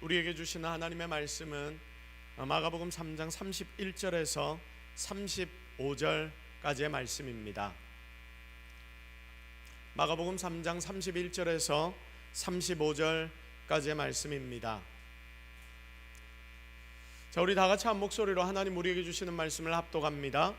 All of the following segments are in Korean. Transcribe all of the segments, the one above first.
우리에게 주시는 하나님의 말씀은 마가복음 3장 31절에서 35절까지의 말씀입니다. 마가복음 3장 31절에서 35절까지의 말씀입니다. 자, 우리 다 같이 한 목소리로 하나님 우리에게 주시는 말씀을 합독합니다.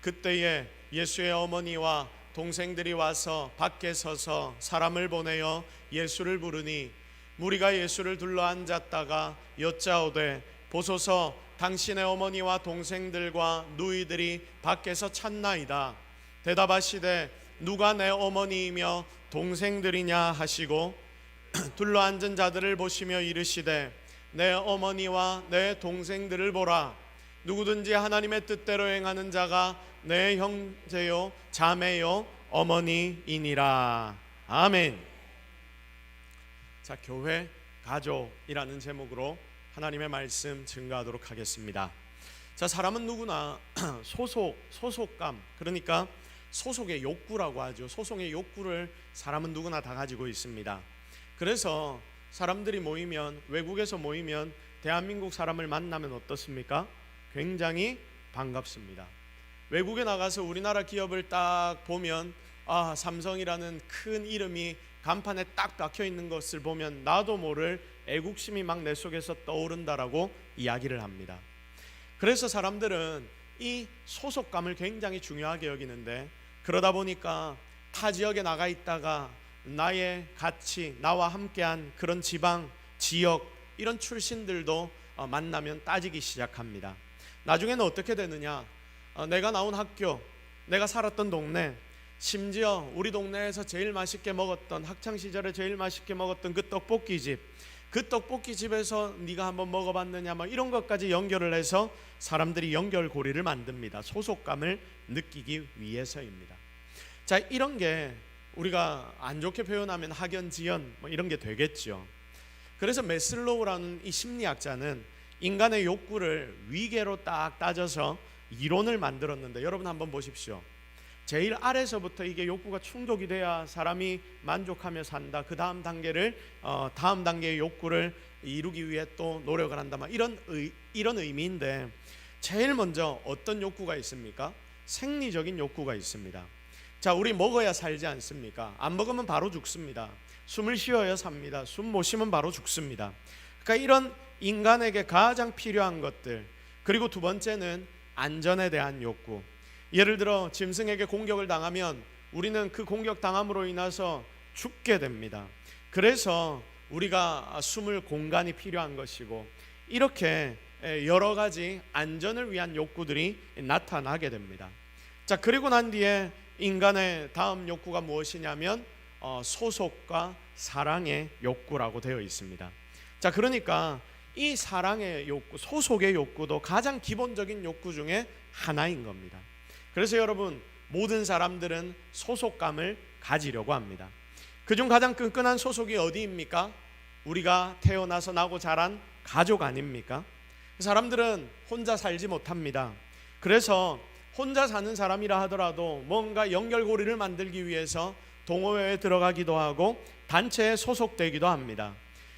그때에 예수의 어머니와 동생들이 와서 밖에 서서 사람을 보내어 예수를 부르니 무리가 예수를 둘러 앉았다가 여짜오되 보소서 당신의 어머니와 동생들과 누이들이 밖에서 찾나이다. 대답하시되 누가 내 어머니이며 동생들이냐 하시고 둘러 앉은 자들을 보시며 이르시되 내 어머니와 내 동생들을 보라. 누구든지 하나님의 뜻대로 행하는 자가 내 형제요 자매요 어머니이니라. 아멘. 자, 교회 가족이라는 제목으로 하나님의 말씀 증거하도록 하겠습니다. 자, 사람은 누구나 소속감, 그러니까 소속의 욕구라고 하죠. 소속의 욕구를 사람은 누구나 다 가지고 있습니다. 그래서 사람들이 모이면, 외국에서 모이면 대한민국 사람을 만나면 어떻습니까? 굉장히 반갑습니다. 외국에 나가서 우리나라 기업을 딱 보면 삼성이라는 큰 이름이 간판에 딱 박혀 있는 것을 보면 나도 모를 애국심이 막 내 속에서 떠오른다라고 이야기를 합니다. 그래서 사람들은 이 소속감을 굉장히 중요하게 여기는데, 그러다 보니까 타 지역에 나가 있다가 나의 같이 나와 함께한 그런 지방, 지역 이런 출신들도 만나면 따지기 시작합니다. 나중에는 어떻게 되느냐, 내가 나온 학교, 내가 살았던 동네, 심지어 우리 동네에서 제일 맛있게 먹었던, 학창시절에 제일 맛있게 먹었던 그 떡볶이집, 그 떡볶이집에서 네가 한번 먹어봤느냐, 막 이런 것까지 연결을 해서 사람들이 연결고리를 만듭니다. 소속감을 느끼기 위해서입니다. 자, 이런 게 우리가 안 좋게 표현하면 학연지연 뭐 이런 게 되겠죠. 그래서 메슬로우라는 이 심리학자는 인간의 욕구를 위계로 딱 따져서 이론을 만들었는데, 여러분 한번 보십시오. 제일 아래서부터 이게 욕구가 충족이 돼야 사람이 만족하며 산다. 그 다음 단계를 다음 단계의 욕구를 이루기 위해 또 노력을 한다. 막 이런 의미인데, 제일 먼저 어떤 욕구가 있습니까? 생리적인 욕구가 있습니다. 자, 우리 먹어야 살지 않습니까? 안 먹으면 바로 죽습니다. 숨을 쉬어야 삽니다. 숨 못 쉬면 바로 죽습니다. 그러니까 이런 인간에게 가장 필요한 것들, 그리고 두 번째는 안전에 대한 욕구. 예를 들어 짐승에게 공격을 당하면 우리는 그 공격 당함으로 인해서 죽게 됩니다. 그래서 우리가 숨을 공간이 필요한 것이고, 이렇게 여러 가지 안전을 위한 욕구들이 나타나게 됩니다. 자, 그리고 난 뒤에 인간의 다음 욕구가 무엇이냐면 소속과 사랑의 욕구라고 되어 있습니다. 자, 그러니까 이 사랑의 욕구, 소속의 욕구도 가장 기본적인 욕구 중에 하나인 겁니다. 그래서 여러분, 모든 사람들은 소속감을 가지려고 합니다. 그중 가장 끈끈한 소속이 어디입니까? 우리가 태어나서 나고 자란 가족 아닙니까? 사람들은 혼자 살지 못합니다. 그래서 혼자 사는 사람이라 하더라도 뭔가 연결고리를 만들기 위해서 동호회에 들어가기도 하고 단체에 소속되기도 합니다.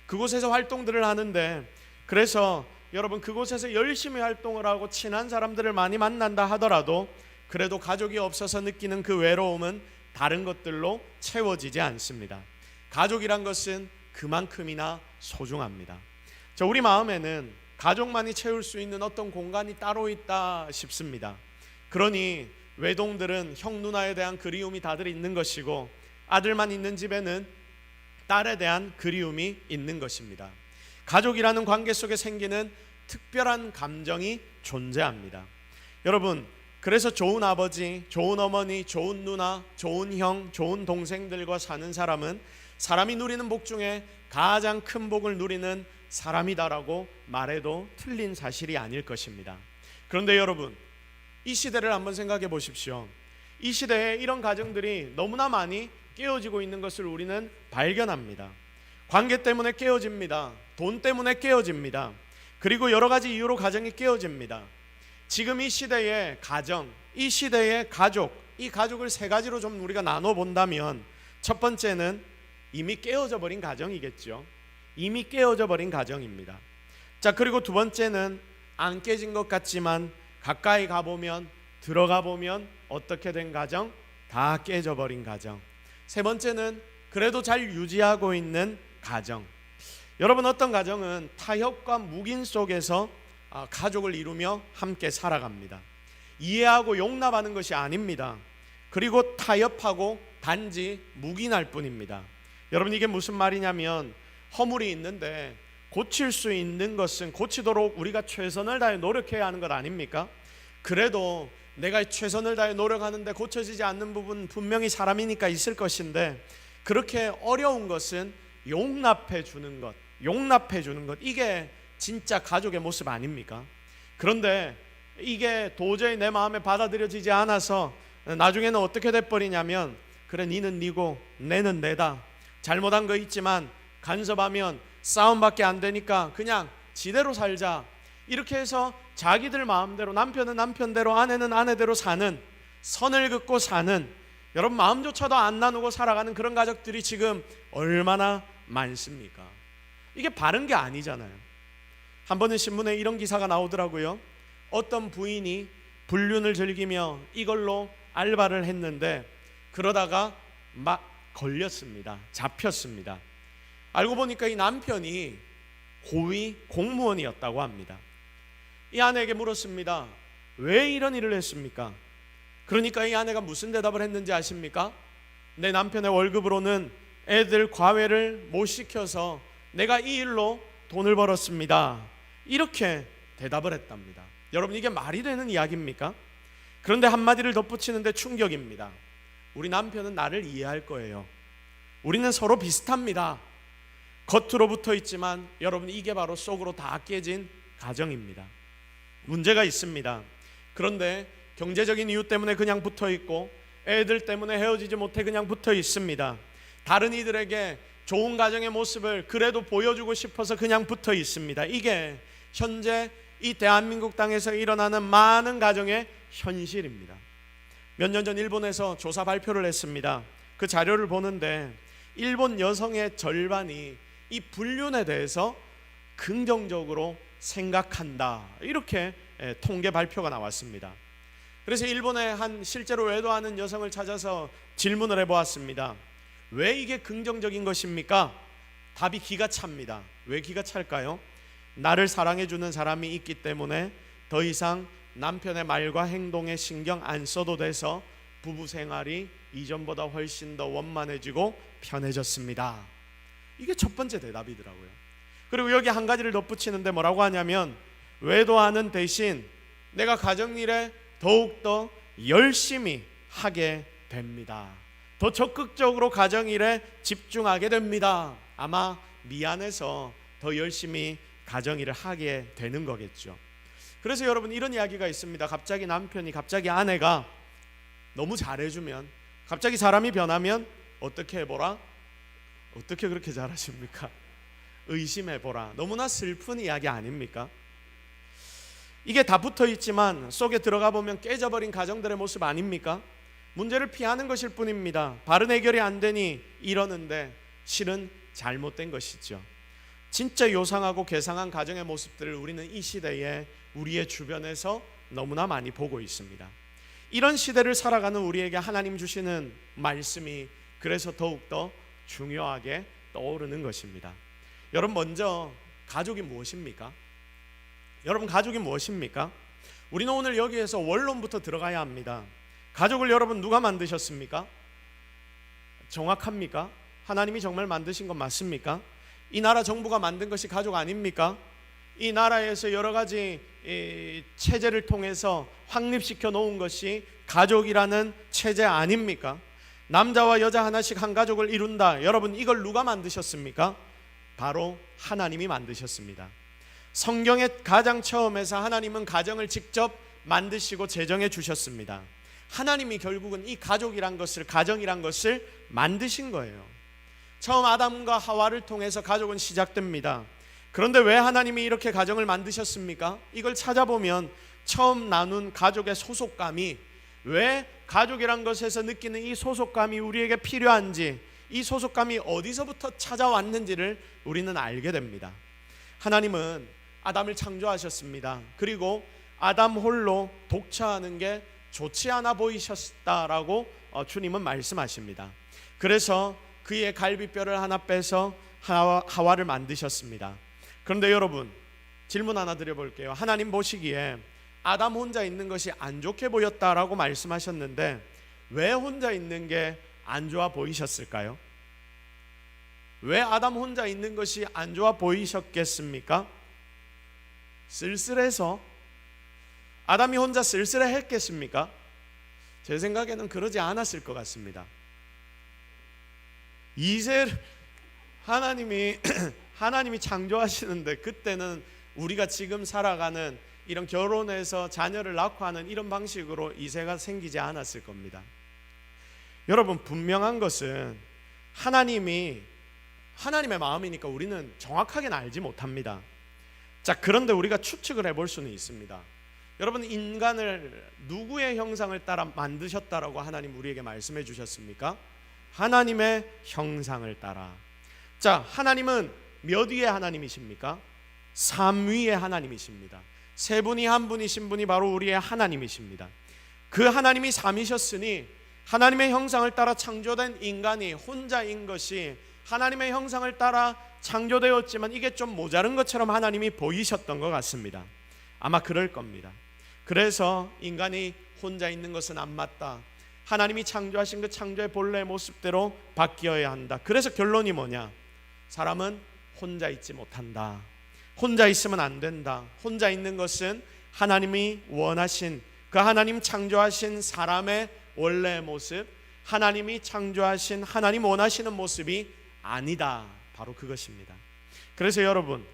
그곳에서 활동들을 하는데, 그래서 여러분 그곳에서 열심히 활동을 하고 친한 사람들을 많이 만난다 하더라도 그래도 가족이 없어서 느끼는 그 외로움은 다른 것들로 채워지지 않습니다. 가족이란 것은 그만큼이나 소중합니다. 자, 우리 마음에는 가족만이 채울 수 있는 어떤 공간이 따로 있다 싶습니다. 그러니 외동들은 형 누나에 대한 그리움이 다들 있는 것이고, 아들만 있는 집에는 딸에 대한 그리움이 있는 것입니다. 가족이라는 관계 속에 생기는 특별한 감정이 존재합니다. 여러분, 그래서 좋은 아버지, 좋은 어머니, 좋은 누나, 좋은 형, 좋은 동생들과 사는 사람은 사람이 누리는 복 중에 가장 큰 복을 누리는 사람이다라고 말해도 틀린 사실이 아닐 것입니다. 그런데 여러분, 이 시대를 한번 생각해 보십시오. 이 시대에 이런 가정들이 너무나 많이 깨어지고 있는 것을 우리는 발견합니다. 관계 때문에 깨어집니다. 돈 때문에 깨어집니다. 그리고 여러 가지 이유로 가정이 깨어집니다. 지금 이 시대의 가정, 이 시대의 가족, 이 가족을 세 가지로 좀 우리가 나눠 본다면, 첫 번째는 이미 깨어져 버린 가정이겠죠. 이미 깨어져 버린 가정입니다. 자, 그리고 두 번째는 안 깨진 것 같지만 가까이 가보면, 들어가 보면 어떻게 된 가정? 다 깨져 버린 가정. 세 번째는 그래도 잘 유지하고 있는 가정. 여러분, 어떤 가정은 타협과 묵인 속에서 가족을 이루며 함께 살아갑니다. 이해하고 용납하는 것이 아닙니다. 그리고 타협하고 단지 묵인할 뿐입니다. 여러분, 이게 무슨 말이냐면 허물이 있는데 고칠 수 있는 것은 고치도록 우리가 최선을 다해 노력해야 하는 것 아닙니까? 그래도 내가 최선을 다해 노력하는데 고쳐지지 않는 부분 분명히 사람이니까 있을 것인데, 그렇게 어려운 것은 용납해 주는 것, 이게 진짜 가족의 모습 아닙니까? 그런데 이게 도저히 내 마음에 받아들여지지 않아서 나중에는 어떻게 돼버리냐면, 그래, 니는 니고 내는 내다, 잘못한 거 있지만 간섭하면 싸움밖에 안 되니까 그냥 지대로 살자, 이렇게 해서 자기들 마음대로, 남편은 남편대로, 아내는 아내대로 사는, 선을 긋고 사는, 여러분 마음조차도 안 나누고 살아가는 그런 가족들이 지금 얼마나 많습니까? 이게 바른 게 아니잖아요. 한 번은 신문에 이런 기사가 나오더라고요. 어떤 부인이 불륜을 즐기며 이걸로 알바를 했는데 그러다가 막 걸렸습니다. 잡혔습니다. 알고 보니까 이 남편이 고위 공무원이었다고 합니다. 이 아내에게 물었습니다. 왜 이런 일을 했습니까? 그러니까 이 아내가 무슨 대답을 했는지 아십니까? 내 남편의 월급으로는 애들 과외를 못 시켜서 내가 이 일로 돈을 벌었습니다, 이렇게 대답을 했답니다. 여러분, 이게 말이 되는 이야기입니까? 그런데 한마디를 덧붙이는데 충격입니다. 우리 남편은 나를 이해할 거예요. 우리는 서로 비슷합니다. 겉으로 붙어 있지만 여러분, 이게 바로 속으로 다 깨진 가정입니다. 문제가 있습니다. 그런데 경제적인 이유 때문에 그냥 붙어 있고, 애들 때문에 헤어지지 못해 그냥 붙어 있습니다. 다른 이들에게 좋은 가정의 모습을 그래도 보여주고 싶어서 그냥 붙어 있습니다. 이게 현재 이 대한민국 땅에서 일어나는 많은 가정의 현실입니다. 몇 년 전 일본에서 조사 발표를 했습니다. 그 자료를 보는데 일본 여성의 절반이 이 불륜에 대해서 긍정적으로 생각한다, 이렇게 통계 발표가 나왔습니다. 그래서 일본에 한 실제로 외도하는 여성을 찾아서 질문을 해보았습니다. 왜 이게 긍정적인 것입니까? 답이 기가 찹니다. 왜 기가 찰까요? 나를 사랑해주는 사람이 있기 때문에 더 이상 남편의 말과 행동에 신경 안 써도 돼서 부부 생활이 이전보다 훨씬 더 원만해지고 편해졌습니다. 이게 첫 번째 대답이더라고요. 그리고 여기 한 가지를 덧붙이는데 뭐라고 하냐면, 외도하는 대신 내가 가정일에 더욱더 열심히 하게 됩니다. 더 적극적으로 가정일에 집중하게 됩니다. 아마 미안해서 더 열심히 가정일을 하게 되는 거겠죠. 그래서 여러분, 이런 이야기가 있습니다. 갑자기 남편이, 갑자기 아내가 너무 잘해주면, 갑자기 사람이 변하면 어떻게 해보라? 어떻게 그렇게 잘하십니까? 의심해보라. 너무나 슬픈 이야기 아닙니까? 이게 다 붙어 있지만 속에 들어가 보면 깨져버린 가정들의 모습 아닙니까? 문제를 피하는 것일 뿐입니다. 바른 해결이 안 되니 이러는데 실은 잘못된 것이죠. 진짜 요상하고 괴상한 가정의 모습들을 우리는 이 시대에 우리의 주변에서 너무나 많이 보고 있습니다. 이런 시대를 살아가는 우리에게 하나님 주시는 말씀이 그래서 더욱더 중요하게 떠오르는 것입니다. 여러분, 먼저 가족이 무엇입니까? 여러분, 가족이 무엇입니까? 우리는 오늘 여기에서 원론부터 들어가야 합니다. 가족을 여러분 누가 만드셨습니까? 정확합니까? 하나님이 정말 만드신 건 맞습니까? 이 나라 정부가 만든 것이 가족 아닙니까? 이 나라에서 여러 가지 체제를 통해서 확립시켜 놓은 것이 가족이라는 체제 아닙니까? 남자와 여자 하나씩 한 가족을 이룬다. 여러분, 이걸 누가 만드셨습니까? 바로 하나님이 만드셨습니다. 성경의 가장 처음에서 하나님은 가정을 직접 만드시고 제정해 주셨습니다. 하나님이 결국은 이 가족이란 것을, 가정이란 것을 만드신 거예요. 처음 아담과 하와를 통해서 가족은 시작됩니다. 그런데 왜 하나님이 이렇게 가정을 만드셨습니까? 이걸 찾아보면 처음 나눈 가족의 소속감이, 왜 가족이란 것에서 느끼는 이 소속감이 우리에게 필요한지, 이 소속감이 어디서부터 찾아왔는지를 우리는 알게 됩니다. 하나님은 아담을 창조하셨습니다. 그리고 아담 홀로 독처하는 게 좋지 않아 보이셨다라고 주님은 말씀하십니다. 그래서 그의 갈비뼈를 하나 빼서 하와를 만드셨습니다. 그런데 여러분, 질문 하나 드려볼게요. 하나님 보시기에 아담 혼자 있는 것이 안 좋게 보였다라고 말씀하셨는데 왜 혼자 있는 게 안 좋아 보이셨을까요? 왜 아담 혼자 있는 것이 안 좋아 보이셨겠습니까? 쓸쓸해서? 아담이 혼자 쓸쓸했겠습니까? 제 생각에는 그러지 않았을 것 같습니다. 이세를 하나님이 창조하시는데 그때는 우리가 지금 살아가는 이런 결혼해서 자녀를 낳고 하는 이런 방식으로 이세가 생기지 않았을 겁니다. 여러분, 분명한 것은 하나님의 마음이니까 우리는 정확하게는 알지 못합니다. 자, 그런데 우리가 추측을 해볼 수는 있습니다. 여러분, 인간을 누구의 형상을 따라 만드셨다라고 하나님 우리에게 말씀해 주셨습니까? 하나님의 형상을 따라. 자, 하나님은 몇 위의 하나님이십니까? 3위의 하나님이십니다. 세 분이 한 분이신 분이 바로 우리의 하나님이십니다. 그 하나님이 3위셨으니 하나님의 형상을 따라 창조된 인간이 혼자인 것이 하나님의 형상을 따라 창조되었지만 이게 좀 모자른 것처럼 하나님이 보이셨던 것 같습니다. 아마 그럴 겁니다. 그래서 인간이 혼자 있는 것은 안 맞다. 하나님이 창조하신 그 창조의 본래의 모습대로 바뀌어야 한다. 그래서 결론이 뭐냐? 사람은 혼자 있지 못한다. 혼자 있으면 안 된다. 혼자 있는 것은 하나님이 원하신 그 하나님 창조하신 사람의 원래의 모습, 하나님이 창조하신 하나님 원하시는 모습이 아니다. 바로 그것입니다. 그래서 여러분,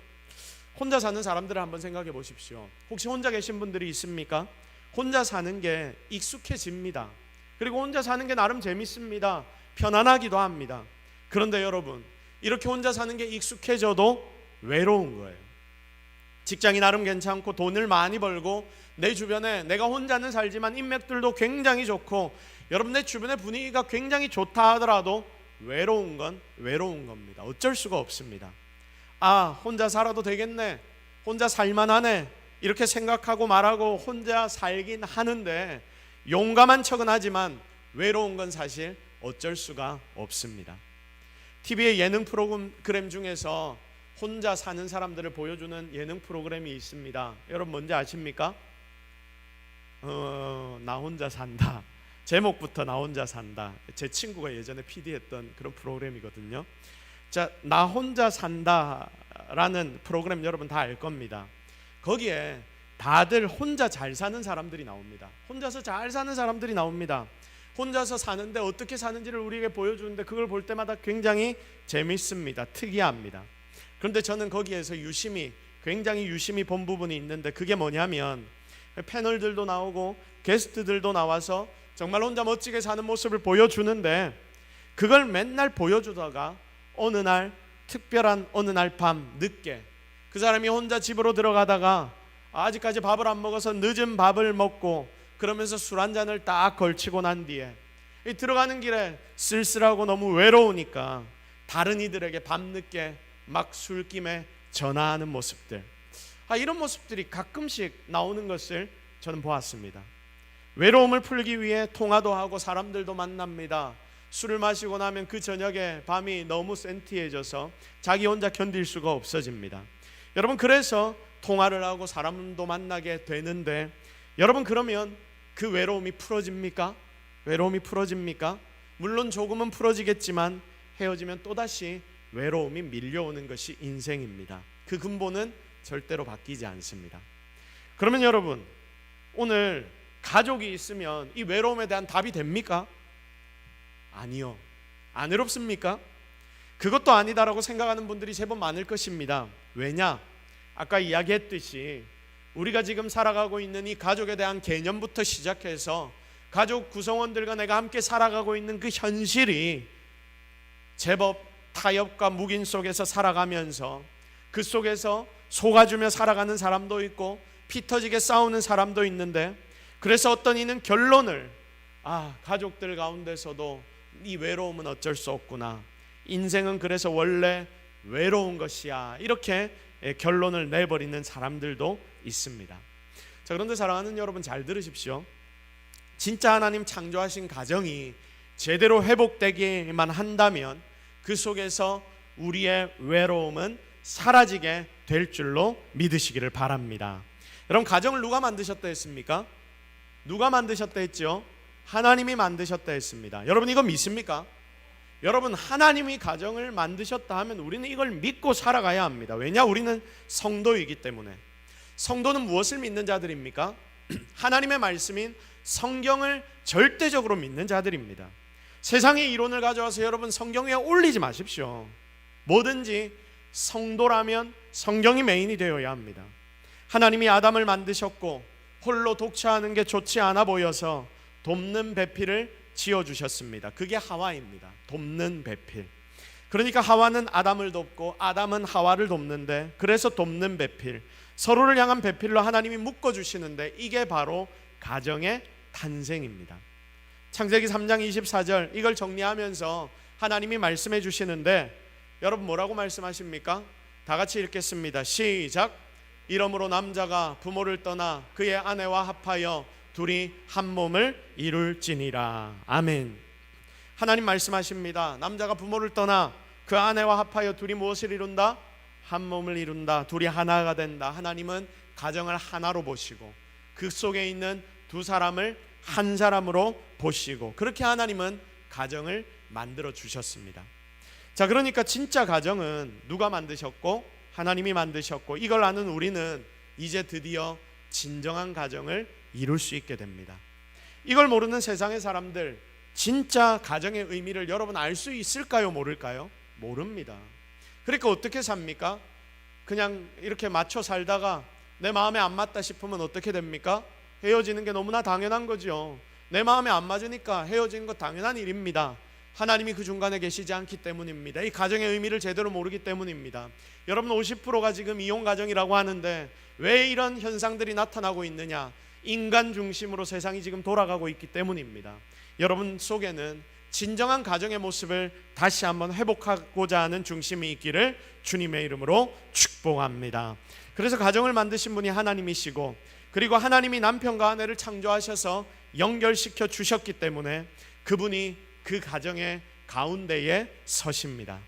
혼자 사는 사람들을 한번 생각해 보십시오. 혹시 혼자 계신 분들이 있습니까? 혼자 사는 게 익숙해집니다. 그리고 혼자 사는 게 나름 재밌습니다. 편안하기도 합니다. 그런데 여러분, 이렇게 혼자 사는 게 익숙해져도 외로운 거예요. 직장이 나름 괜찮고 돈을 많이 벌고 내 주변에 내가 혼자는 살지만 인맥들도 굉장히 좋고 여러분 내 주변의 분위기가 굉장히 좋다 하더라도 외로운 건 외로운 겁니다. 어쩔 수가 없습니다. 아, 혼자 살아도 되겠네, 혼자 살만하네, 이렇게 생각하고 말하고 혼자 살긴 하는데 용감한 척은 하지만 외로운 건 사실 어쩔 수가 없습니다. TV의 예능 프로그램 중에서 혼자 사는 사람들을 보여주는 예능 프로그램이 있습니다. 여러분 뭔지 아십니까? 나 혼자 산다. 제목부터 나 혼자 산다. 제 친구가 예전에 PD 했던 그런 프로그램이거든요. 자, 나 혼자 산다라는 프로그램 여러분 다 알 겁니다. 거기에 다들 혼자 잘 사는 사람들이 나옵니다. 혼자서 잘 사는 사람들이 나옵니다. 혼자서 사는데 어떻게 사는지를 우리에게 보여주는데 그걸 볼 때마다 굉장히 재밌습니다. 특이합니다. 그런데 저는 거기에서 굉장히 유심히 본 부분이 있는데 그게 뭐냐면 패널들도 나오고 게스트들도 나와서 정말 혼자 멋지게 사는 모습을 보여주는데 그걸 맨날 보여주다가 특별한 어느 날 밤 늦게 그 사람이 혼자 집으로 들어가다가 아직까지 밥을 안 먹어서 늦은 밥을 먹고 그러면서 술 한 잔을 딱 걸치고 난 뒤에 들어가는 길에 쓸쓸하고 너무 외로우니까 다른 이들에게 밤늦게 막 술김에 전화하는 모습들, 이런 모습들이 가끔씩 나오는 것을 저는 보았습니다. 외로움을 풀기 위해 통화도 하고 사람들도 만납니다. 술을 마시고 나면 그 저녁에 밤이 너무 센티해져서 자기 혼자 견딜 수가 없어집니다. 여러분, 그래서 통화를 하고 사람도 만나게 되는데 여러분, 그러면 그 외로움이 풀어집니까? 외로움이 풀어집니까? 물론 조금은 풀어지겠지만 헤어지면 또다시 외로움이 밀려오는 것이 인생입니다. 그 근본은 절대로 바뀌지 않습니다. 그러면 여러분, 오늘 가족이 있으면 이 외로움에 대한 답이 됩니까? 아니요. 안 외롭습니까? 그것도 아니다라고 생각하는 분들이 제법 많을 것입니다. 왜냐? 아까 이야기했듯이 우리가 지금 살아가고 있는 이 가족에 대한 개념부터 시작해서 가족 구성원들과 내가 함께 살아가고 있는 그 현실이 제법 타협과 묵인 속에서 살아가면서 그 속에서 속아주며 살아가는 사람도 있고 피 터지게 싸우는 사람도 있는데, 그래서 어떤 이는 결론을 가족들 가운데서도 이 외로움은 어쩔 수 없구나. 인생은 그래서 원래 외로운 것이야. 이렇게 결론을 내버리는 사람들도 있습니다. 자, 그런데 사랑하는 여러분, 잘 들으십시오. 진짜 하나님 창조하신 가정이 제대로 회복되기만 한다면 그 속에서 우리의 외로움은 사라지게 될 줄로 믿으시기를 바랍니다. 여러분, 가정을 누가 만드셨다 했습니까? 누가 만드셨다 했죠? 하나님이 만드셨다 했습니다. 여러분, 이거 믿습니까? 여러분, 하나님이 가정을 만드셨다 하면 우리는 이걸 믿고 살아가야 합니다. 왜냐? 우리는 성도이기 때문에. 성도는 무엇을 믿는 자들입니까? 하나님의 말씀인 성경을 절대적으로 믿는 자들입니다. 세상의 이론을 가져와서 여러분 성경 위에 올리지 마십시오. 뭐든지 성도라면 성경이 메인이 되어야 합니다. 하나님이 아담을 만드셨고 홀로 독차하는 게 좋지 않아 보여서 돕는 배필을 지어주셨습니다. 그게 하와입니다. 돕는 배필. 그러니까 하와는 아담을 돕고 아담은 하와를 돕는데, 그래서 돕는 배필, 서로를 향한 배필로 하나님이 묶어주시는데, 이게 바로 가정의 탄생입니다. 창세기 3장 24절 이걸 정리하면서 하나님이 말씀해 주시는데, 여러분 뭐라고 말씀하십니까? 다 같이 읽겠습니다. 시작. 이러므로 남자가 부모를 떠나 그의 아내와 합하여 둘이 한 몸을 이룰지니라. 아멘. 하나님 말씀하십니다. 남자가 부모를 떠나 그 아내와 합하여 둘이 무엇을 이룬다? 한 몸을 이룬다. 둘이 하나가 된다. 하나님은 가정을 하나로 보시고 그 속에 있는 두 사람을 한 사람으로 보시고, 그렇게 하나님은 가정을 만들어 주셨습니다. 자, 그러니까 진짜 가정은 누가 만드셨고? 하나님이 만드셨고, 이걸 아는 우리는 이제 드디어 진정한 가정을 이룰 수 있게 됩니다. 이걸 모르는 세상의 사람들, 진짜 가정의 의미를 여러분 알 수 있을까요? 모를까요? 모릅니다. 그러니까 어떻게 삽니까? 그냥 이렇게 맞춰 살다가 내 마음에 안 맞다 싶으면 어떻게 됩니까? 헤어지는 게 너무나 당연한 거죠. 내 마음에 안 맞으니까 헤어지는 거 당연한 일입니다. 하나님이 그 중간에 계시지 않기 때문입니다. 이 가정의 의미를 제대로 모르기 때문입니다. 여러분, 50%가 지금 이혼 가정이라고 하는데 왜 이런 현상들이 나타나고 있느냐? 인간 중심으로 세상이 지금 돌아가고 있기 때문입니다. 여러분 속에는 진정한 가정의 모습을 다시 한번 회복하고자 하는 중심이 있기를 주님의 이름으로 축복합니다. 그래서 가정을 만드신 분이 하나님이시고, 그리고 하나님이 남편과 아내를 창조하셔서 연결시켜 주셨기 때문에 그분이 그 가정의 가운데에 서십니다.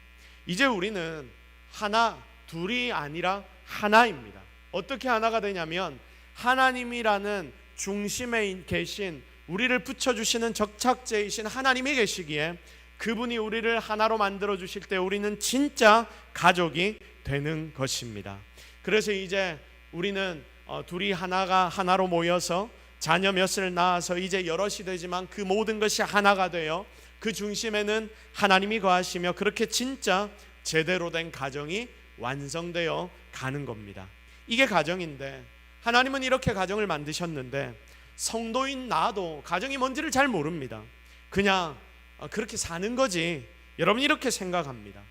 이제 우리는 하나, 둘이 아니라 하나입니다. 어떻게 하나가 되냐면, 하나님이라는 중심에 계신, 우리를 붙여주시는 적착제이신 하나님이 계시기에 그분이 우리를 하나로 만들어 주실 때 우리는 진짜 가족이 되는 것입니다. 그래서 이제 우리는 둘이 하나로 모여서 자녀 몇을 낳아서 이제 여럿이 되지만 그 모든 것이 하나가 되어 그 중심에는 하나님이 거하시며, 그렇게 진짜 제대로 된 가정이 완성되어 가는 겁니다. 이게 가정인데, 하나님은 이렇게 가정을 만드셨는데 성도인 나도 가정이 뭔지를 잘 모릅니다. 그냥 그렇게 사는 거지, 여러분 이렇게 생각합니다.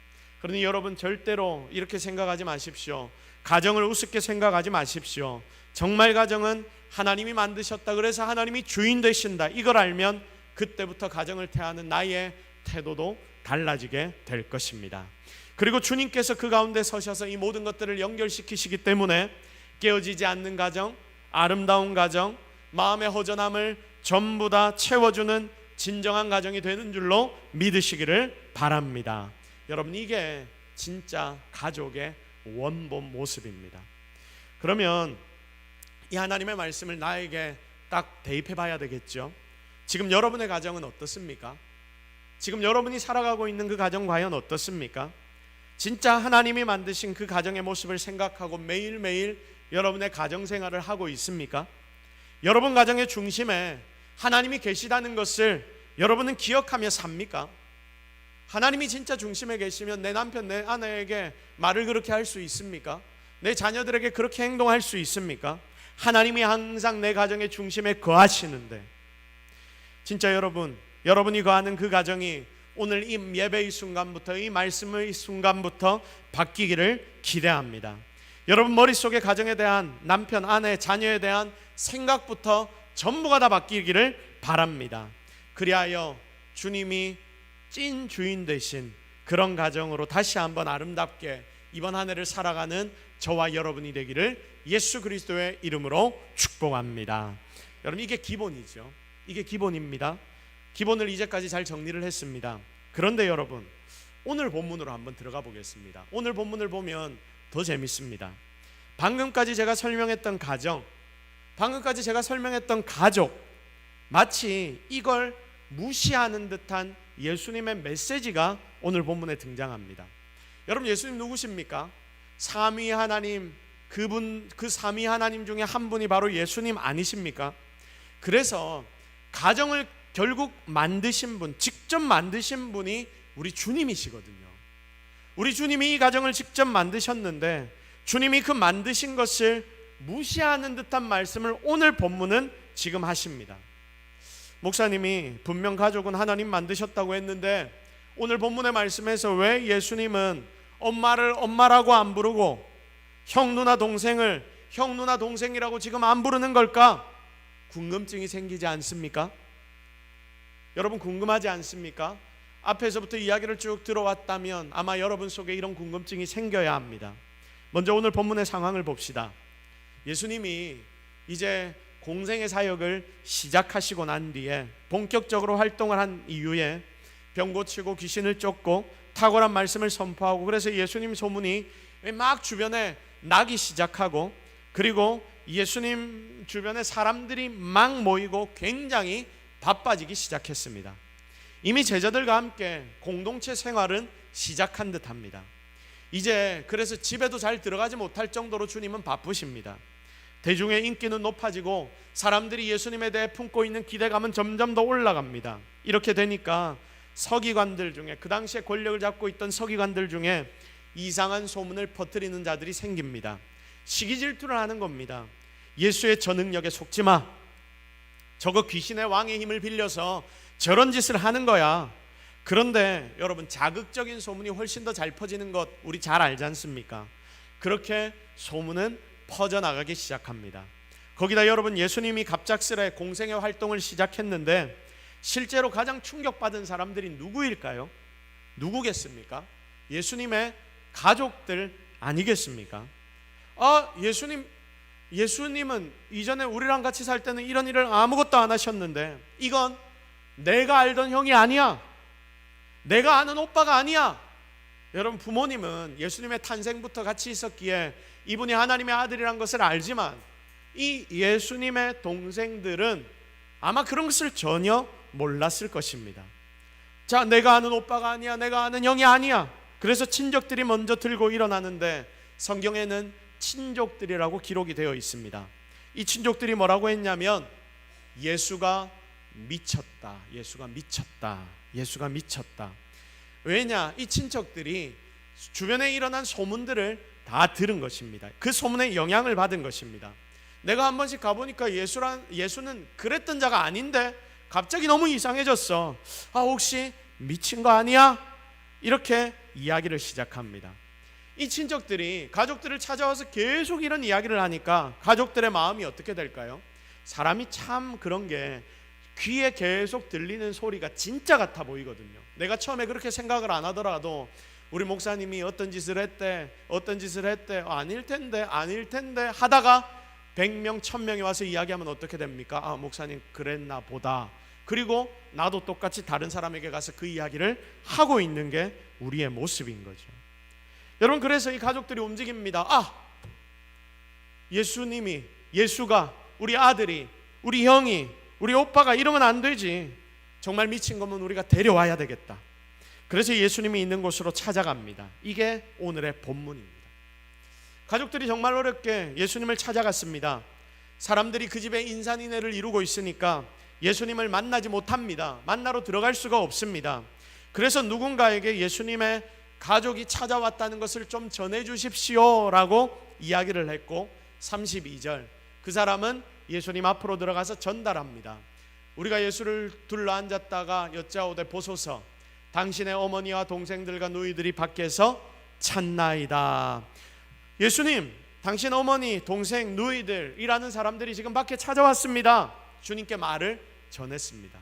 그러니 여러분 절대로 이렇게 생각하지 마십시오. 가정을 우습게 생각하지 마십시오. 정말 가정은 하나님이 만드셨다, 그래서 하나님이 주인 되신다, 이걸 알면 그때부터 가정을 대하는 나의 태도도 달라지게 될 것입니다. 그리고 주님께서 그 가운데 서셔서 이 모든 것들을 연결시키시기 때문에 깨어지지 않는 가정, 아름다운 가정, 마음의 허전함을 전부 다 채워주는 진정한 가정이 되는 줄로 믿으시기를 바랍니다. 여러분, 이게 진짜 가족의 원본 모습입니다. 그러면 이 하나님의 말씀을 나에게 딱 대입해 봐야 되겠죠. 지금 여러분의 가정은 어떻습니까? 지금 여러분이 살아가고 있는 그 가정 과연 어떻습니까? 진짜 하나님이 만드신 그 가정의 모습을 생각하고 매일매일 여러분의 가정 생활을 하고 있습니까? 여러분 가정의 중심에 하나님이 계시다는 것을 여러분은 기억하며 삽니까? 하나님이 진짜 중심에 계시면 내 남편, 내 아내에게 말을 그렇게 할 수 있습니까? 내 자녀들에게 그렇게 행동할 수 있습니까? 하나님이 항상 내 가정의 중심에 거하시는데, 진짜 여러분이 거하는 그 가정이 오늘 이 예배의 순간부터, 이 말씀의 순간부터 바뀌기를 기대합니다. 여러분 머릿속에 가정에 대한, 남편, 아내, 자녀에 대한 생각부터 전부가 다 바뀌기를 바랍니다. 그리하여 주님이 찐 주인 되신 그런 가정으로 다시 한번 아름답게 이번 한 해를 살아가는 저와 여러분이 되기를 예수 그리스도의 이름으로 축복합니다. 여러분, 이게 기본이죠. 이게 기본입니다. 기본을 이제까지 잘 정리를 했습니다. 그런데 여러분, 오늘 본문으로 한번 들어가 보겠습니다. 오늘 본문을 보면 더 재밌습니다. 방금까지 제가 설명했던 가정, 방금까지 제가 설명했던 가족, 마치 이걸 무시하는 듯한 예수님의 메시지가 오늘 본문에 등장합니다. 여러분, 예수님 누구십니까? 삼위 하나님, 그 삼위 하나님 중에 한 분이 바로 예수님 아니십니까? 그래서 가정을 결국 만드신 분, 직접 만드신 분이 우리 주님이시거든요. 우리 주님이 이 가정을 직접 만드셨는데 주님이 그 만드신 것을 무시하는 듯한 말씀을 오늘 본문은 지금 하십니다. 목사님이 분명 가족은 하나님 만드셨다고 했는데 오늘 본문의 말씀에서 왜 예수님은 엄마를 엄마라고 안 부르고 형 누나 동생을 형 누나 동생이라고 지금 안 부르는 걸까? 궁금증이 생기지 않습니까? 여러분, 궁금하지 않습니까? 앞에서부터 이야기를 쭉 들어왔다면 아마 여러분 속에 이런 궁금증이 생겨야 합니다. 먼저 오늘 본문의 상황을 봅시다. 예수님이 이제 공생의 사역을 시작하시고 난 뒤에 본격적으로 활동을 한 이후에 병 고치고 귀신을 쫓고 탁월한 말씀을 선포하고, 그래서 예수님 소문이 막 주변에 나기 시작하고, 그리고 예수님 주변에 사람들이 막 모이고 굉장히 바빠지기 시작했습니다. 이미 제자들과 함께 공동체 생활은 시작한 듯합니다. 이제 그래서 집에도 잘 들어가지 못할 정도로 주님은 바쁘십니다. 대중의 인기는 높아지고 사람들이 예수님에 대해 품고 있는 기대감은 점점 더 올라갑니다. 이렇게 되니까 서기관들 중에, 그 당시에 권력을 잡고 있던 서기관들 중에 이상한 소문을 퍼뜨리는 자들이 생깁니다. 시기 질투를 하는 겁니다. 예수의 저 능력에 속지 마. 저거 귀신의 왕의 힘을 빌려서 저런 짓을 하는 거야. 그런데 여러분, 자극적인 소문이 훨씬 더 잘 퍼지는 것 우리 잘 알지 않습니까? 그렇게 소문은 퍼져나가기 시작합니다. 거기다 여러분, 예수님이 갑작스레 공생의 활동을 시작했는데 실제로 가장 충격받은 사람들이 누구일까요? 누구겠습니까? 예수님의 가족들 아니겠습니까? 예수님은 이전에 우리랑 같이 살 때는 이런 일을 아무것도 안 하셨는데 이건 내가 알던 형이 아니야, 내가 아는 오빠가 아니야. 여러분, 부모님은 예수님의 탄생부터 같이 있었기에 이분이 하나님의 아들이란 것을 알지만 이 예수님의 동생들은 아마 그런 것을 전혀 몰랐을 것입니다. 자, 내가 아는 오빠가 아니야, 내가 아는 형이 아니야. 그래서 친족들이 먼저 들고 일어나는데 성경에는 친족들이라고 기록이 되어 있습니다. 이 친족들이 뭐라고 했냐면 예수가 미쳤다, 예수가 미쳤다, 예수가 미쳤다. 왜냐? 이 친척들이 주변에 일어난 소문들을 다 들은 것입니다. 그 소문에 영향을 받은 것입니다. 내가 한 번씩 가보니까 예수는 그랬던 자가 아닌데 갑자기 너무 이상해졌어. 혹시 미친 거 아니야? 이렇게 이야기를 시작합니다. 이 친척들이 가족들을 찾아와서 계속 이런 이야기를 하니까 가족들의 마음이 어떻게 될까요? 사람이 참 그런 게 귀에 계속 들리는 소리가 진짜 같아 보이거든요. 내가 처음에 그렇게 생각을 안 하더라도 우리 목사님이 어떤 짓을 했대 아닐 텐데 하다가 100명 1000명이 와서 이야기하면 어떻게 됩니까? 목사님 그랬나 보다. 그리고 나도 똑같이 다른 사람에게 가서 그 이야기를 하고 있는 게 우리의 모습인 거죠. 여러분, 그래서 이 가족들이 움직입니다. 예수가, 우리 아들이, 우리 형이, 우리 오빠가 이러면 안 되지. 정말 미친 거면 우리가 데려와야 되겠다. 그래서 예수님이 있는 곳으로 찾아갑니다. 이게 오늘의 본문입니다. 가족들이 정말 어렵게 예수님을 찾아갔습니다. 사람들이 그 집에 인산인해를 이루고 있으니까 예수님을 만나지 못합니다. 만나러 들어갈 수가 없습니다. 그래서 누군가에게 예수님의 가족이 찾아왔다는 것을 좀 전해주십시오 라고 이야기를 했고, 32절 그 사람은 예수님 앞으로 들어가서 전달합니다. 우리가 예수를 둘러앉았다가 여짜오되 보소서, 당신의 어머니와 동생들과 누이들이 밖에서 찾나이다. 예수님, 당신 어머니, 동생, 누이들 일하는 사람들이 지금 밖에 찾아왔습니다. 주님께 말을 전했습니다.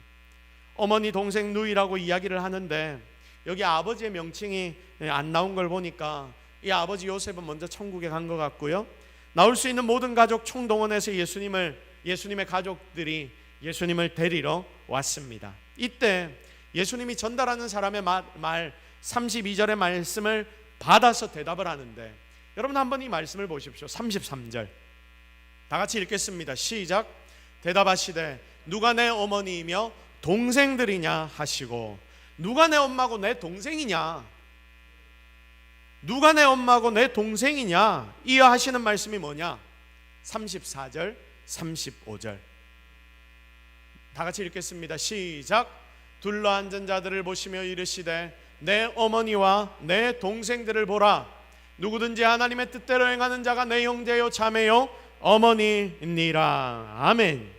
어머니 동생 누이라고 이야기를 하는데 여기 아버지의 명칭이 안 나온 걸 보니까 이 아버지 요셉은 먼저 천국에 간 것 같고요. 나올 수 있는 모든 가족 총동원해서 예수님의 가족들이 예수님을 데리러 왔습니다. 이때 예수님이 전달하는 사람의 말 32절의 말씀을 받아서 대답을 하는데, 여러분 한번 이 말씀을 보십시오. 33절 다 같이 읽겠습니다. 시작. 대답하시되 누가 내 어머니이며 동생들이냐 하시고. 누가 내 엄마고 내 동생이냐, 누가 내 엄마고 내 동생이냐, 이어 하시는 말씀이 뭐냐? 34절 35절 다 같이 읽겠습니다. 시작. 둘러앉은 자들을 보시며 이르시되 내 어머니와 내 동생들을 보라. 누구든지 하나님의 뜻대로 행하는 자가 내 형제요 자매요 어머니니라. 아멘.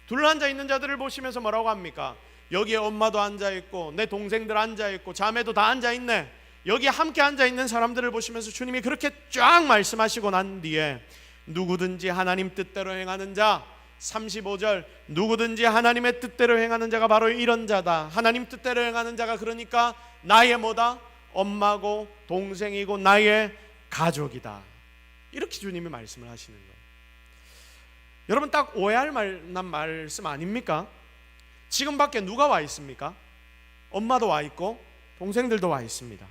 둘러앉아 있는 자들을 보시면서 뭐라고 합니까? 여기에 엄마도 앉아있고 내 동생들 앉아있고 자매도 다 앉아있네. 여기에 함께 앉아있는 사람들을 보시면서 주님이 그렇게 쫙 말씀하시고 난 뒤에 누구든지 하나님 뜻대로 행하는 자, 35절 누구든지 하나님의 뜻대로 행하는 자가 바로 이런 자다. 하나님 뜻대로 행하는 자가 그러니까 나의 뭐다? 엄마고 동생이고 나의 가족이다. 이렇게 주님이 말씀을 하시는 거예요. 여러분 딱 오해할 만한 말씀 아닙니까? 지금 밖에 누가 와 있습니까? 엄마도 와 있고 동생들도 와 있습니다.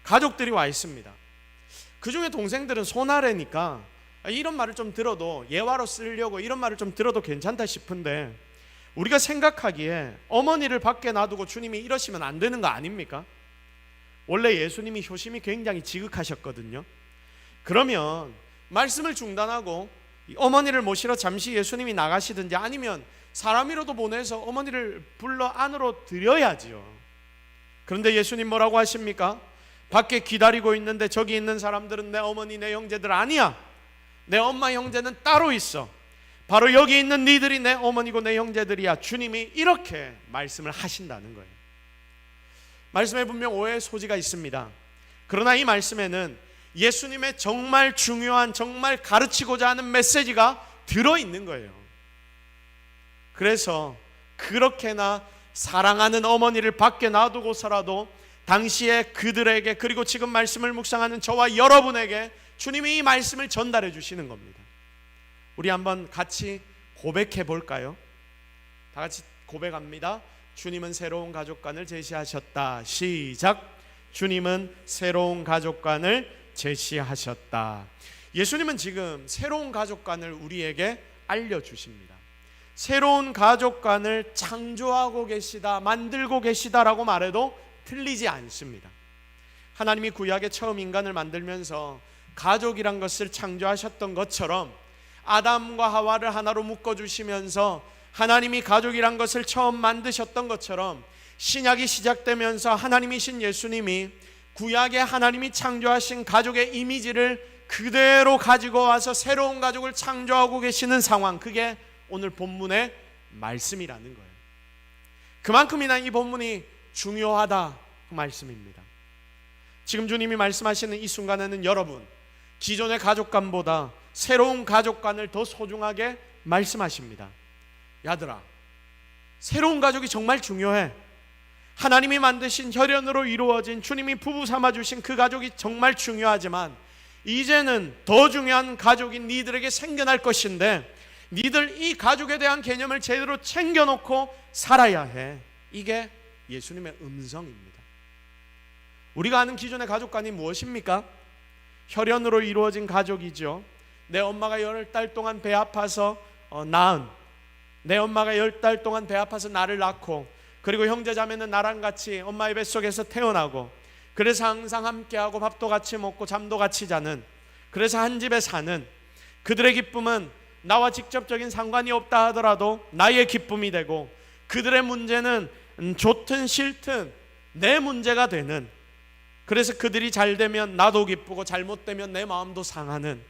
가족들이 와 있습니다. 그 중에 동생들은 손아래니까 이런 말을 좀 들어도, 예화로 쓰려고 이런 말을 좀 들어도 괜찮다 싶은데, 우리가 생각하기에 어머니를 밖에 놔두고 주님이 이러시면 안 되는 거 아닙니까? 원래 예수님이 효심이 굉장히 지극하셨거든요. 그러면 말씀을 중단하고 어머니를 모시러 잠시 예수님이 나가시든지 아니면 사람이라도 보내서 어머니를 불러 안으로 들여야지요. 그런데 예수님 뭐라고 하십니까? 밖에 기다리고 있는데 저기 있는 사람들은 내 어머니 내 형제들 아니야. 내 엄마 형제는 따로 있어. 바로 여기 있는 니들이 내 어머니고 내 형제들이야. 주님이 이렇게 말씀을 하신다는 거예요. 말씀에 분명 오해의 소지가 있습니다. 그러나 이 말씀에는 예수님의 정말 중요한, 정말 가르치고자 하는 메시지가 들어있는 거예요. 그래서 그렇게나 사랑하는 어머니를 밖에 놔두고서라도 당시에 그들에게, 그리고 지금 말씀을 묵상하는 저와 여러분에게 주님이 이 말씀을 전달해 주시는 겁니다. 우리 한번 같이 고백해 볼까요? 다 같이 고백합니다. 주님은 새로운 가족관을 제시하셨다. 시작. 주님은 새로운 가족관을 제시하셨다. 예수님은 지금 새로운 가족관을 우리에게 알려주십니다. 새로운 가족관을 창조하고 계시다, 만들고 계시다라고 말해도 틀리지 않습니다. 하나님이 구약에 처음 인간을 만들면서 가족이란 것을 창조하셨던 것처럼 아담과 하와를 하나로 묶어주시면서 하나님이 가족이란 것을 처음 만드셨던 것처럼 신약이 시작되면서 하나님이신 예수님이 구약에 하나님이 창조하신 가족의 이미지를 그대로 가지고 와서 새로운 가족을 창조하고 계시는 상황, 그게 오늘 본문의 말씀이라는 거예요. 그만큼이나 이 본문이 중요하다 그 말씀입니다. 지금 주님이 말씀하시는 이 순간에는 여러분, 기존의 가족관보다 새로운 가족관을 더 소중하게 말씀하십니다. 야들아, 새로운 가족이 정말 중요해. 하나님이 만드신 혈연으로 이루어진, 주님이 부부 삼아주신 그 가족이 정말 중요하지만 이제는 더 중요한 가족이 니들에게 생겨날 것인데 니들 이 가족에 대한 개념을 제대로 챙겨놓고 살아야 해. 이게 예수님의 음성입니다. 우리가 아는 기존의 가족관이 무엇입니까? 혈연으로 이루어진 가족이죠. 내 엄마가 10달 동안 배 아파서 낳은, 내 엄마가 10달 동안 배 아파서 나를 낳고, 그리고 형제자매는 나랑 같이 엄마의 뱃속에서 태어나고, 그래서 항상 함께하고 밥도 같이 먹고 잠도 같이 자는, 그래서 한 집에 사는, 그들의 기쁨은 나와 직접적인 상관이 없다 하더라도 나의 기쁨이 되고, 그들의 문제는 좋든 싫든 내 문제가 되는, 그래서 그들이 잘 되면 나도 기쁘고 잘못되면 내 마음도 상하는,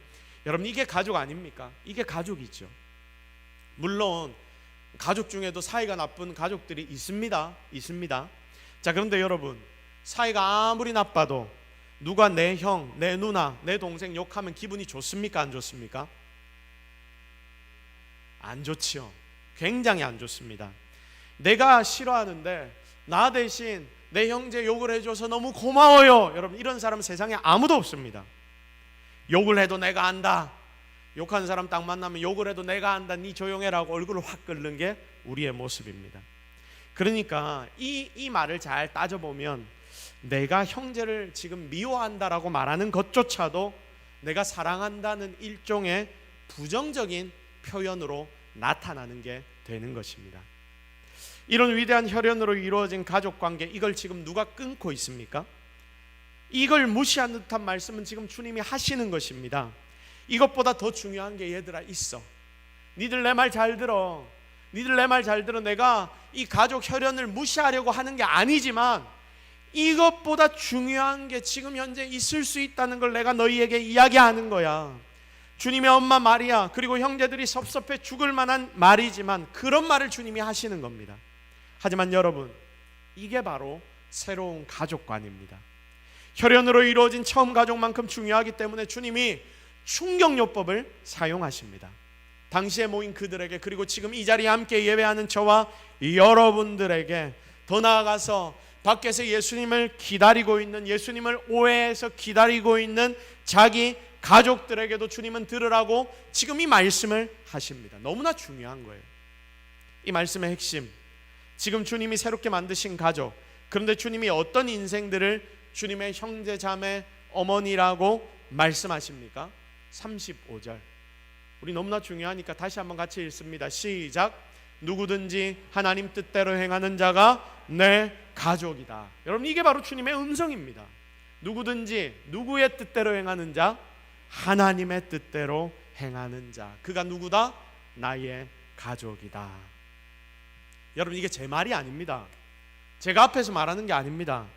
여러분 이게 가족 아닙니까? 이게 가족이죠. 물론 가족 중에도 사이가 나쁜 가족들이 있습니다. 자, 그런데 여러분, 사이가 아무리 나빠도 누가 내 형, 내 누나, 내 동생 욕하면 기분이 좋습니까? 안 좋습니까? 안 좋지요. 굉장히 안 좋습니다. 내가 싫어하는데 나 대신 내 형제 욕을 해줘서 너무 고마워요. 여러분, 이런 사람 세상에 아무도 없습니다. 욕을 해도 내가 안다. 욕하는 사람 딱 만나면 욕을 해도 내가 안다, 니 조용해라고 얼굴을 확 끓는 게 우리의 모습입니다. 그러니까 이 말을 잘 따져보면 내가 형제를 지금 미워한다라고 말하는 것조차도 내가 사랑한다는 일종의 부정적인 표현으로 나타나는 게 되는 것입니다. 이런 위대한 혈연으로 이루어진 가족관계, 이걸 지금 누가 끊고 있습니까? 이걸 무시한 듯한 말씀은 지금 주님이 하시는 것입니다. 이것보다 더 중요한 게 얘들아 있어. 니들 내 말 잘 들어. 니들 내 말 잘 들어. 내가 이 가족 혈연을 무시하려고 하는 게 아니지만 이것보다 중요한 게 지금 현재 있을 수 있다는 걸 내가 너희에게 이야기하는 거야. 주님의 엄마 마리아 그리고 형제들이 섭섭해 죽을 만한 말이지만 그런 말을 주님이 하시는 겁니다. 하지만 여러분, 이게 바로 새로운 가족관입니다. 혈연으로 이루어진 처음 가족만큼 중요하기 때문에 주님이 충격요법을 사용하십니다. 당시에 모인 그들에게, 그리고 지금 이 자리에 함께 예배하는 저와 여러분들에게, 더 나아가서 밖에서 예수님을 기다리고 있는, 예수님을 오해해서 기다리고 있는 자기 가족들에게도 주님은 들으라고 지금 이 말씀을 하십니다. 너무나 중요한 거예요. 이 말씀의 핵심, 지금 주님이 새롭게 만드신 가족, 그런데 주님이 어떤 인생들을 주님의 형제 자매 어머니라고 말씀하십니까? 35절, 우리 너무나 중요하니까 다시 한번 같이 읽습니다. 시작. 누구든지 하나님 뜻대로 행하는 자가 내 가족이다. 여러분, 이게 바로 주님의 음성입니다. 누구든지, 누구의 뜻대로 행하는 자? 하나님의 뜻대로 행하는 자. 그가 누구다? 나의 가족이다. 여러분, 이게 제 말이 아닙니다. 제가 앞에서 말하는 게 아닙니다.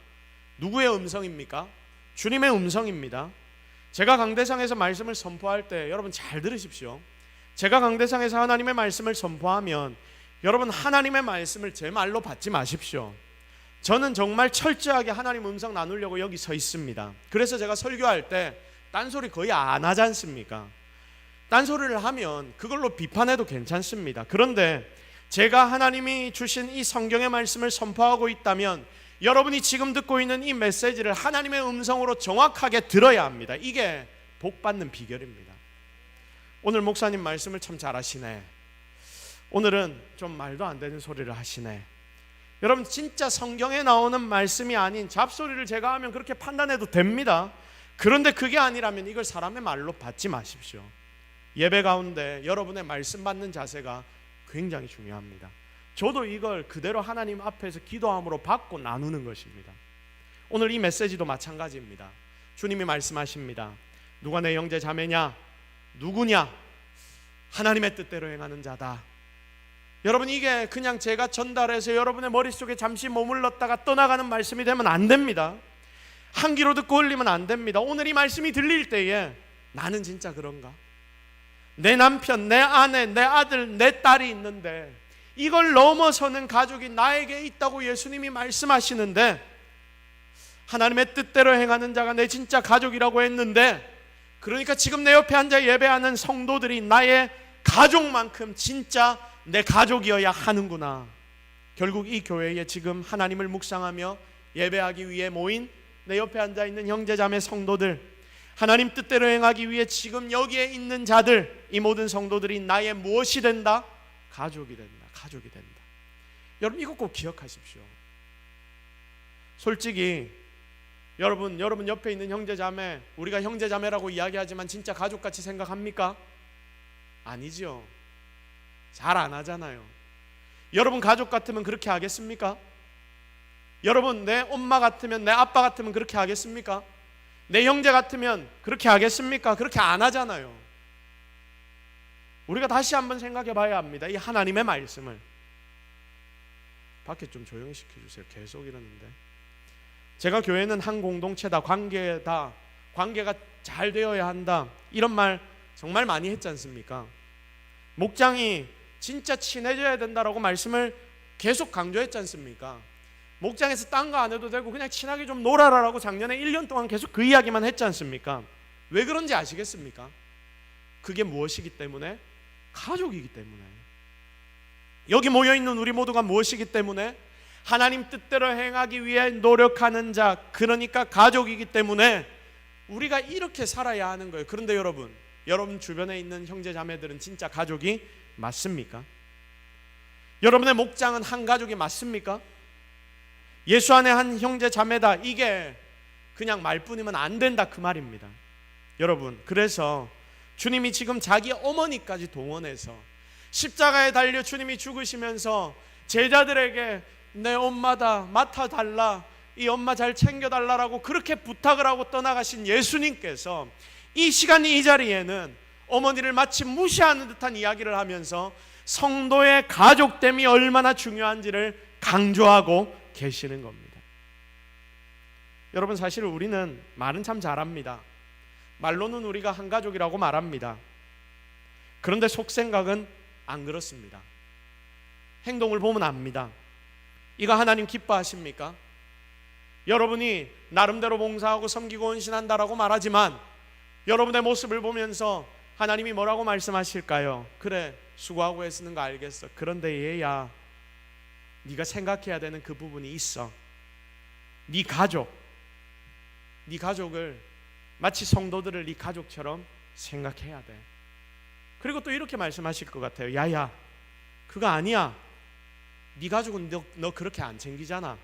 누구의 음성입니까? 주님의 음성입니다. 제가 강대상에서 말씀을 선포할 때 여러분 잘 들으십시오. 제가 강대상에서 하나님의 말씀을 선포하면 여러분, 하나님의 말씀을 제 말로 받지 마십시오. 저는 정말 철저하게 하나님 음성 나누려고 여기 서 있습니다. 그래서 제가 설교할 때 딴소리 거의 안 하지 않습니까? 딴소리를 하면 그걸로 비판해도 괜찮습니다. 그런데 제가 하나님이 주신 이 성경의 말씀을 선포하고 있다면 여러분이 지금 듣고 있는 이 메시지를 하나님의 음성으로 정확하게 들어야 합니다. 이게 복받는 비결입니다. 오늘 목사님 말씀을 참 잘하시네. 오늘은 좀 말도 안 되는 소리를 하시네. 여러분, 진짜 성경에 나오는 말씀이 아닌 잡소리를 제가 하면 그렇게 판단해도 됩니다. 그런데 그게 아니라면 이걸 사람의 말로 받지 마십시오. 예배 가운데 여러분의 말씀 받는 자세가 굉장히 중요합니다. 저도 이걸 그대로 하나님 앞에서 기도함으로 받고 나누는 것입니다. 오늘 이 메시지도 마찬가지입니다. 주님이 말씀하십니다. 누가 내 형제 자매냐? 누구냐? 하나님의 뜻대로 행하는 자다. 여러분, 이게 그냥 제가 전달해서 여러분의 머릿속에 잠시 머물렀다가 떠나가는 말씀이 되면 안 됩니다. 한 귀로 듣고 흘리면 안 됩니다. 오늘 이 말씀이 들릴 때에 나는 진짜 그런가? 내 남편, 내 아내, 내 아들, 내 딸이 있는데 이걸 넘어서는 가족이 나에게 있다고 예수님이 말씀하시는데, 하나님의 뜻대로 행하는 자가 내 진짜 가족이라고 했는데, 그러니까 지금 내 옆에 앉아 예배하는 성도들이 나의 가족만큼 진짜 내 가족이어야 하는구나. 결국 이 교회에 지금 하나님을 묵상하며 예배하기 위해 모인 내 옆에 앉아있는 형제자매 성도들, 하나님 뜻대로 행하기 위해 지금 여기에 있는 자들, 이 모든 성도들이 나의 무엇이 된다? 가족이 된다. 가족이 된다. 여러분, 이거 꼭 기억하십시오. 솔직히 여러분 옆에 있는 형제자매, 우리가 형제자매라고 이야기하지만 진짜 가족같이 생각합니까? 아니죠. 잘 안 하잖아요. 여러분 가족 같으면 그렇게 하겠습니까? 여러분 내 엄마 같으면, 내 아빠 같으면 그렇게 하겠습니까? 내 형제 같으면 그렇게 하겠습니까? 그렇게 안 하잖아요. 우리가 다시 한번 생각해 봐야 합니다. 이 하나님의 말씀을. 밖에 좀 조용히 시켜주세요. 계속 이러는데. 제가 교회는 한 공동체다, 관계다, 관계가 잘 되어야 한다, 이런 말 정말 많이 했지 않습니까? 목장이 진짜 친해져야 된다라고 말씀을 계속 강조했지 않습니까? 목장에서 딴 거 안 해도 되고 그냥 친하게 좀 놀아라라고 작년에 1년 동안 계속 그 이야기만 했지 않습니까? 왜 그런지 아시겠습니까? 그게 무엇이기 때문에? 가족이기 때문에. 여기 모여있는 우리 모두가 무엇이기 때문에? 하나님 뜻대로 행하기 위해 노력하는 자, 그러니까 가족이기 때문에 우리가 이렇게 살아야 하는 거예요. 그런데 여러분 주변에 있는 형제 자매들은 진짜 가족이 맞습니까? 여러분의 목장은 한 가족이 맞습니까? 예수 안에 한 형제 자매다, 이게 그냥 말뿐이면 안 된다, 그 말입니다. 여러분, 그래서 주님이 지금 자기 어머니까지 동원해서 십자가에 달려 주님이 죽으시면서 제자들에게 내 엄마다, 맡아달라, 이 엄마 잘 챙겨달라라고 그렇게 부탁을 하고 떠나가신 예수님께서 이 시간 이 자리에는 어머니를 마치 무시하는 듯한 이야기를 하면서 성도의 가족됨이 얼마나 중요한지를 강조하고 계시는 겁니다. 여러분, 사실 우리는 말은 참 잘합니다. 말로는 우리가 한 가족이라고 말합니다. 그런데 속생각은 안 그렇습니다. 행동을 보면 압니다. 이거 하나님 기뻐하십니까? 여러분이 나름대로 봉사하고 섬기고 헌신한다라고 말하지만 여러분의 모습을 보면서 하나님이 뭐라고 말씀하실까요? 그래, 수고하고 애쓰는 거 알겠어. 그런데 얘야, 네가 생각해야 되는 그 부분이 있어. 네 가족을 마치 성도들을 네 가족처럼 생각해야 돼. 그리고 또 이렇게 말씀하실 것 같아요. 야야, 그거 아니야. 네 가족은 너 그렇게 안 챙기잖아.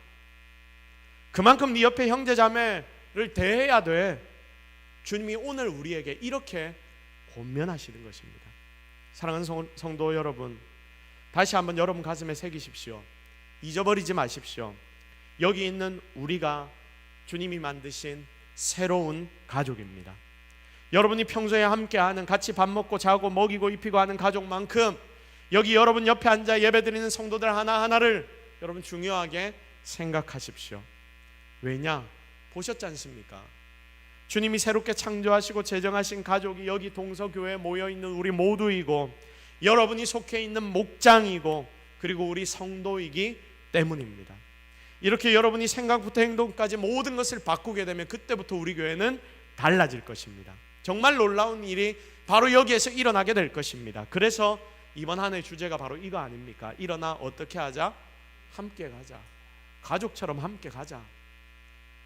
그만큼 네 옆에 형제 자매를 대해야 돼. 주님이 오늘 우리에게 이렇게 권면하시는 것입니다. 사랑하는 성도 여러분, 다시 한번 여러분 가슴에 새기십시오. 잊어버리지 마십시오. 여기 있는 우리가 주님이 만드신 새로운 가족입니다. 여러분이 평소에 함께하는, 같이 밥 먹고 자고 먹이고 입히고 하는 가족만큼 여기 여러분 옆에 앉아 예배드리는 성도들 하나하나를 여러분 중요하게 생각하십시오. 왜냐? 보셨지 않습니까? 주님이 새롭게 창조하시고 제정하신 가족이 여기 동서교회에 모여있는 우리 모두이고 여러분이 속해 있는 목장이고 그리고 우리 성도이기 때문입니다. 이렇게 여러분이 생각부터 행동까지 모든 것을 바꾸게 되면 그때부터 우리 교회는 달라질 것입니다. 정말 놀라운 일이 바로 여기에서 일어나게 될 것입니다. 그래서 이번 한 해 주제가 바로 이거 아닙니까? 일어나 어떻게 하자? 함께 가자. 가족처럼 함께 가자.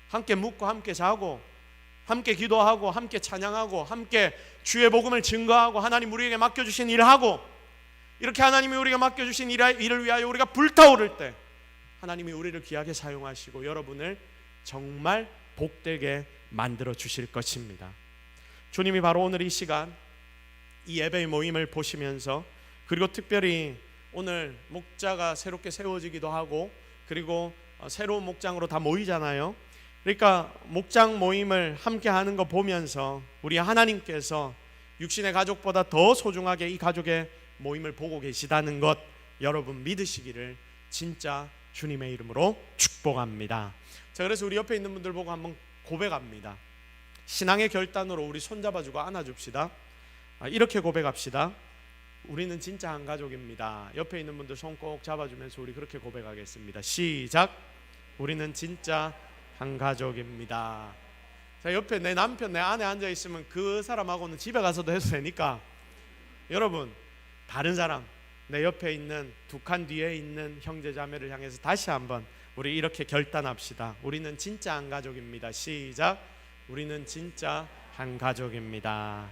함께 묵고 함께 자고 함께 기도하고 함께 찬양하고 함께 주의 복음을 증거하고 하나님 우리에게 맡겨주신 일을 하고, 이렇게 하나님이 우리가 맡겨주신 일을 위하여 우리가 불타오를 때 하나님이 우리를 귀하게 사용하시고 여러분을 정말 복되게 만들어 주실 것입니다. 주님이 바로 오늘 이 시간 이 예배의 모임을 보시면서, 그리고 특별히 오늘 목자가 새롭게 세워지기도 하고 그리고 새로운 목장으로 다 모이잖아요. 그러니까 목장 모임을 함께 하는 거 보면서 우리 하나님께서 육신의 가족보다 더 소중하게 이 가족의 모임을 보고 계시다는 것 여러분 믿으시기를 진짜 주님의 이름으로 축복합니다. 자, 그래서 우리 옆에 있는 분들 보고 한번 고백합니다. 신앙의 결단으로 우리 손잡아주고 안아줍시다. 이렇게 고백합시다. 우리는 진짜 한 가족입니다. 옆에 있는 분들 손 꼭 잡아주면서 우리 그렇게 고백하겠습니다. 시작. 우리는 진짜 한 가족입니다. 자, 옆에 내 남편, 내 아내 앉아 있으면 그 사람하고는 집에 가서도 해도 되니까 여러분, 다른 사람, 내 옆에 있는 두 칸 뒤에 있는 형제 자매를 향해서 다시 한번 우리 이렇게 결단합시다. 우리는 진짜 한 가족입니다. 시작. 우리는 진짜 한 가족입니다.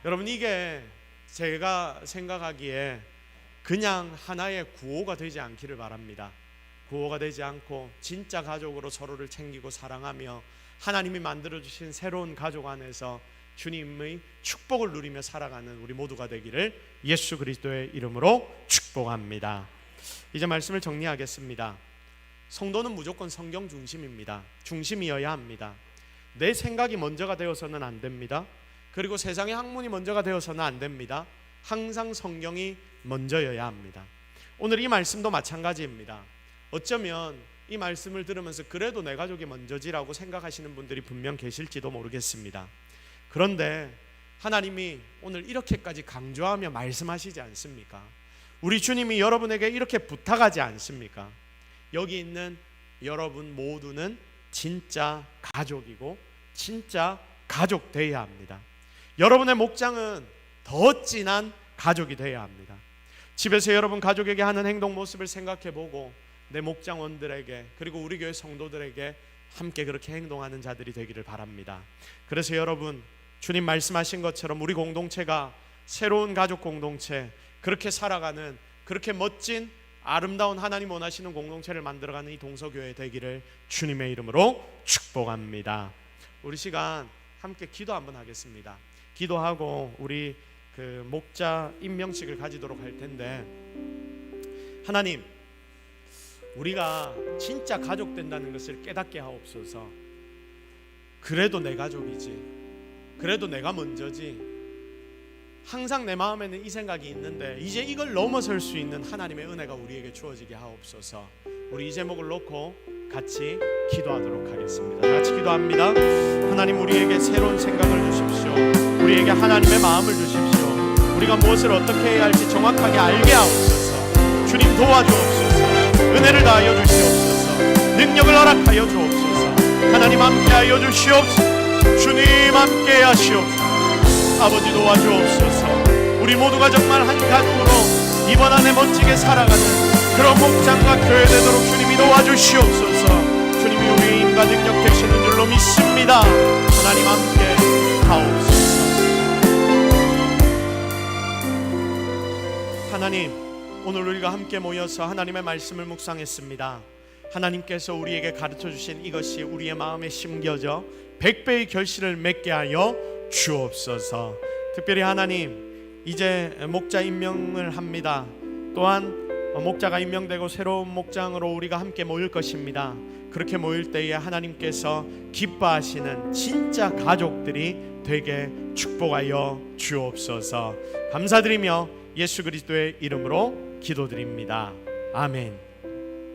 여러분, 이게 제가 생각하기에 그냥 하나의 구호가 되지 않기를 바랍니다. 구호가 되지 않고 진짜 가족으로 서로를 챙기고 사랑하며 하나님이 만들어주신 새로운 가족 안에서 주님의 축복을 누리며 살아가는 우리 모두가 되기를 예수 그리스도의 이름으로 축복합니다. 이제 말씀을 정리하겠습니다. 성도는 무조건 성경 중심입니다. 중심이어야 합니다. 내 생각이 먼저가 되어서는 안 됩니다. 그리고 세상의 학문이 먼저가 되어서는 안 됩니다. 항상 성경이 먼저여야 합니다. 오늘 이 말씀도 마찬가지입니다. 어쩌면 이 말씀을 들으면서 그래도 내 가족이 먼저지라고 생각하시는 분들이 분명 계실지도 모르겠습니다. 그런데 하나님이 오늘 이렇게까지 강조하며 말씀하시지 않습니까? 우리 주님이 여러분에게 이렇게 부탁하지 않습니까? 여기 있는 여러분 모두는 진짜 가족이고 진짜 가족 되어야 합니다. 여러분의 목장은 더 진한 가족이 되어야 합니다. 집에서 여러분 가족에게 하는 행동 모습을 생각해보고 내 목장원들에게 그리고 우리 교회 성도들에게 함께 그렇게 행동하는 자들이 되기를 바랍니다. 그래서 여러분, 주님 말씀하신 것처럼 우리 공동체가 새로운 가족 공동체, 그렇게 살아가는, 그렇게 멋진 아름다운 하나님 원하시는 공동체를 만들어가는 이 동서교회 되기를 주님의 이름으로 축복합니다. 우리 시간 함께 기도 한번 하겠습니다. 기도하고 우리 그 목자 임명식을 가지도록 할 텐데, 하나님, 우리가 진짜 가족 된다는 것을 깨닫게 하옵소서. 그래도 내 가족이지, 그래도 내가 먼저지, 항상 내 마음에는 이 생각이 있는데 이제 이걸 넘어설 수 있는 하나님의 은혜가 우리에게 주어지게 하옵소서. 우리 이 제목을 놓고 같이 기도하도록 하겠습니다. 다 같이 기도합니다. 하나님, 우리에게 새로운 생각을 주십시오. 우리에게 하나님의 마음을 주십시오. 우리가 무엇을 어떻게 해야 할지 정확하게 알게 하옵소서. 주님 도와주옵소서. 은혜를 다하여 주시옵소서. 능력을 허락하여 주옵소서. 하나님 함께하여 주시옵소서. 주님 함께하시옵소서. 아버지 도와주옵소서. 우리 모두가 정말 한 가족으로 이번 한 해 멋지게 살아가는 그런 목장과 교회 되도록 주님이 도와주시옵소서. 주님이 우리의 힘과 능력 되시는 줄로 믿습니다. 하나님 함께 하옵소서. 하나님, 오늘 우리가 함께 모여서 하나님의 말씀을 묵상했습니다. 하나님께서 우리에게 가르쳐 주신 이것이 우리의 마음에 심겨져 100배의 결실을 맺게 하여 주옵소서. 특별히 하나님, 이제 목자 임명을 합니다. 또한 목자가 임명되고 새로운 목장으로 우리가 함께 모일 것입니다. 그렇게 모일 때에 하나님께서 기뻐하시는 진짜 가족들이 되게 축복하여 주옵소서. 감사드리며 예수 그리스도의 이름으로 기도드립니다. 아멘.